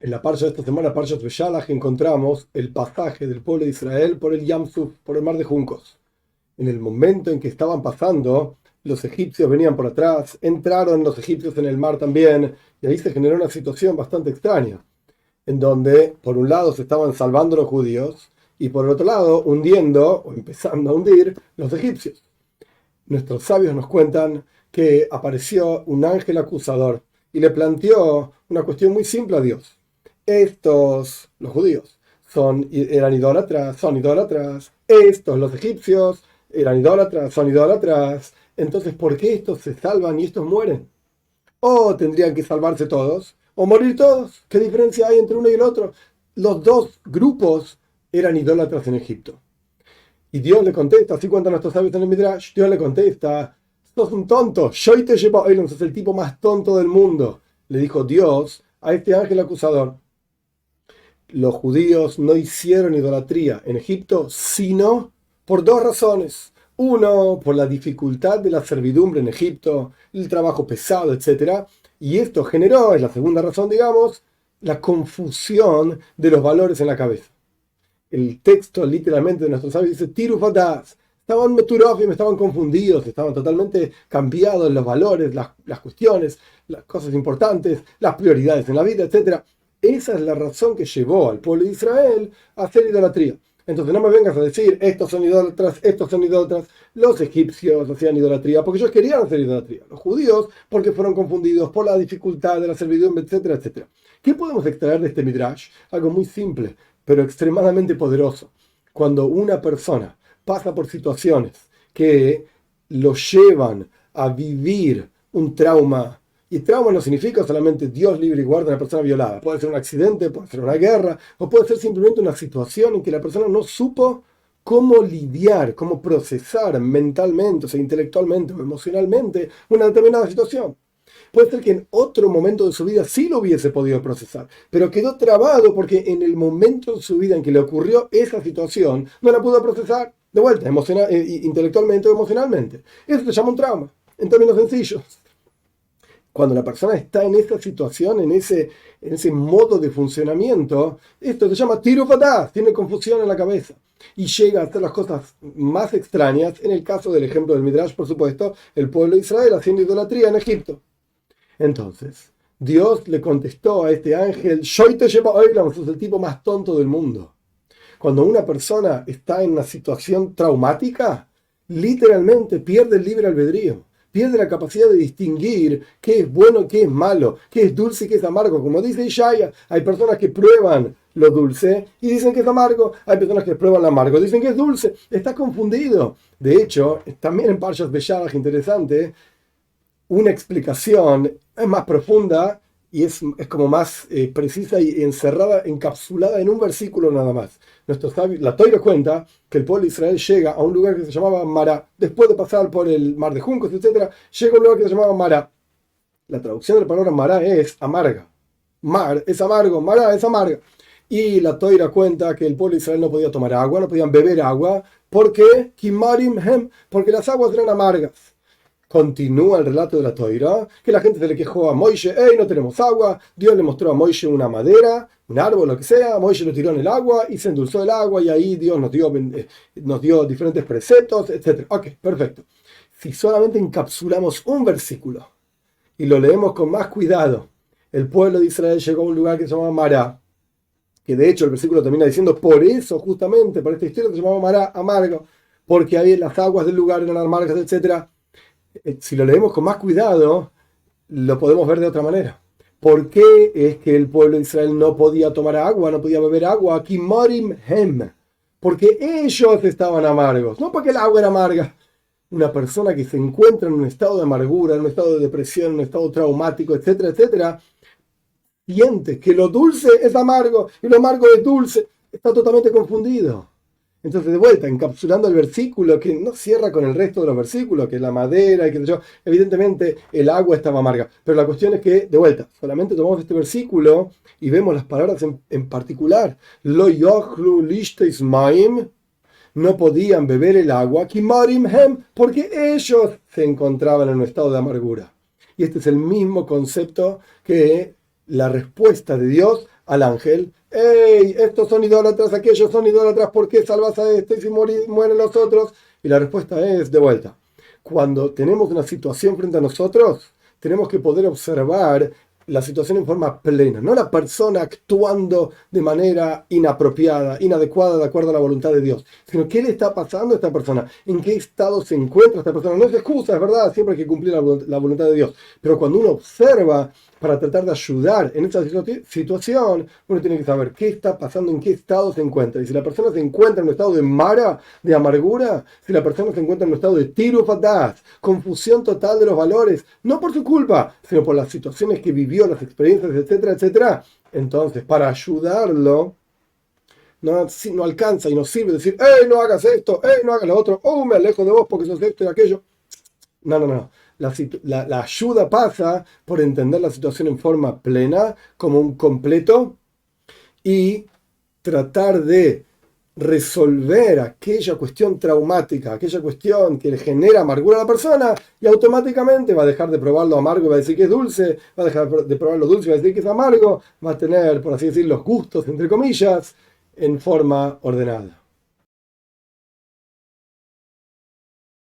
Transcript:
En la parsha de esta semana, Parshat Beshalach, encontramos el pasaje del pueblo de Israel por el Yam Suf, por el mar de juncos. En el momento en que estaban pasando, los egipcios venían por atrás, entraron los egipcios en el mar también, y ahí se generó una situación bastante extraña, en donde por un lado se estaban salvando los judíos, y por el otro lado hundiendo, o empezando a hundir, los egipcios. Nuestros sabios nos cuentan que apareció un ángel acusador y le planteó una cuestión muy simple a Dios. Los judíos, eran idólatras, son idólatras. Los egipcios, eran idólatras, son idólatras. Entonces, ¿por qué estos se salvan y estos mueren? O tendrían que salvarse todos, o morir todos. ¿Qué diferencia hay entre uno y el otro? Los dos grupos eran idólatras en Egipto. Y Dios le contesta, así cuentan nuestros sabios en el Midrash, Dios le contesta: sos un tonto, yo te llevo a sos el tipo más tonto del mundo. Le dijo Dios a este ángel acusador. Los judíos no hicieron idolatría en Egipto, sino por dos razones. Uno, por la dificultad de la servidumbre en Egipto, el trabajo pesado, etc. Y esto generó, es la segunda razón, digamos, la confusión de los valores en la cabeza. El texto literalmente de nuestros sabios dice Tiru Fataz. Estaban meturofim, estaban confundidos, estaban totalmente cambiados los valores, las cuestiones, las cosas importantes, las prioridades en la vida, etc. Esa es la razón que llevó al pueblo de Israel a hacer idolatría. Entonces no me vengas a decir, estos son idólatras, estos son idólatras. Los egipcios hacían idolatría porque ellos querían hacer idolatría. Los judíos porque fueron confundidos por la dificultad de la servidumbre, etcétera, etcétera. ¿Qué podemos extraer de este Midrash? Algo muy simple, pero extremadamente poderoso. Cuando una persona pasa por situaciones que lo llevan a vivir un trauma, y trauma no significa solamente Dios libre y guarda a una persona violada, puede ser un accidente, puede ser una guerra, o puede ser simplemente una situación en que la persona no supo cómo lidiar, cómo procesar mentalmente, o sea, intelectualmente o emocionalmente una determinada situación. Puede ser que en otro momento de su vida sí lo hubiese podido procesar, pero quedó trabado porque en el momento de su vida en que le ocurrió esa situación, no la pudo procesar de vuelta, intelectualmente o emocionalmente. Eso se llama un trauma, en términos sencillos. Cuando la persona está en esa situación, en ese modo de funcionamiento, esto se llama tiro fataz, tiene confusión en la cabeza. Y llega a hacer las cosas más extrañas, en el caso del ejemplo del Midrash, por supuesto, el pueblo de Israel haciendo idolatría en Egipto. Entonces, Dios le contestó a este ángel, sos el tipo más tonto del mundo. Cuando una persona está en una situación traumática, literalmente pierde el libre albedrío, pierde la capacidad de distinguir qué es bueno y qué es malo, qué es dulce y qué es amargo. Como dice Ishaya, hay personas que prueban lo dulce y dicen que es amargo, hay personas que prueban lo amargo y dicen que es dulce. Está confundido. De hecho, también en Parshat Beshalach, interesante, una explicación es más profunda y es como más precisa y encerrada, encapsulada en un versículo nada más. La Torá cuenta que el pueblo de Israel llega a un lugar que se llamaba Mará. Después de pasar por el mar de juncos, etc., llega a un lugar que se llamaba Mará. La traducción de la palabra Mará es amarga. Mar es amargo, Mará es amarga. Y la Torá cuenta que el pueblo de Israel no podía tomar agua, no podían beber agua. ¿Por qué? Porque las aguas eran amargas. Continúa el relato de la Torá, que la gente se le quejó a Moishe, no tenemos agua. Dios le mostró a Moishe una madera, un árbol, lo que sea. Moishe lo tiró en el agua y se endulzó el agua, y ahí Dios nos dio diferentes preceptos, etc. Ok, perfecto. Si solamente encapsulamos un versículo y lo leemos con más cuidado, el pueblo de Israel llegó a un lugar que se llama Mará, que de hecho el versículo termina diciendo, por eso justamente, por esta historia se llamaba Mará, amargo, porque ahí las aguas del lugar eran amargas, etc. Si lo leemos con más cuidado, lo podemos ver de otra manera. ¿Por qué es que el pueblo de Israel no podía tomar agua, no podía beber agua? Kimarim hem. Porque ellos estaban amargos, no porque el agua era amarga. Una persona que se encuentra en un estado de amargura, en un estado de depresión, en un estado traumático, etcétera, etcétera, siente que lo dulce es amargo y lo amargo es dulce. Está totalmente confundido. Entonces, de vuelta, encapsulando el versículo que no cierra con el resto de los versículos, que es la madera y que yo, evidentemente el agua estaba amarga. Pero la cuestión es que, de vuelta, solamente tomamos este versículo y vemos las palabras en particular. Lo yochlu lishtes maim, no podían beber el agua, kimarim hem, porque ellos se encontraban en un estado de amargura. Y este es el mismo concepto que la respuesta de Dios al ángel, hey, estos son idólatras, aquellos son idólatras, ¿por qué salvas a este y si mueren los otros? Y la respuesta es, de vuelta, cuando tenemos una situación frente a nosotros, tenemos que poder observar la situación en forma plena, no la persona actuando de manera inapropiada, inadecuada, de acuerdo a la voluntad de Dios, sino qué le está pasando a esta persona, en qué estado se encuentra esta persona. No es excusa, es verdad, siempre hay que cumplir la voluntad de Dios, pero cuando uno observa para tratar de ayudar en esa situación, uno tiene que saber qué está pasando, en qué estado se encuentra. Y si la persona se encuentra en un estado de mara, de amargura, si la persona se encuentra en un estado de tirufatas, confusión total de los valores, no por su culpa, sino por las situaciones que vivió, las experiencias, etcétera, etcétera, entonces para ayudarlo, no alcanza y no sirve decir, hey, no hagas esto, hey, no hagas lo otro, oh, me alejo de vos porque sos esto y aquello. No, no, no. La ayuda pasa por entender la situación en forma plena, como un completo, y tratar de resolver aquella cuestión traumática, aquella cuestión que le genera amargura a la persona, y automáticamente va a dejar de probar lo amargo y va a decir que es dulce, va a dejar de probar lo dulce y va a decir que es amargo, va a tener, por así decir, los gustos, entre comillas, en forma ordenada.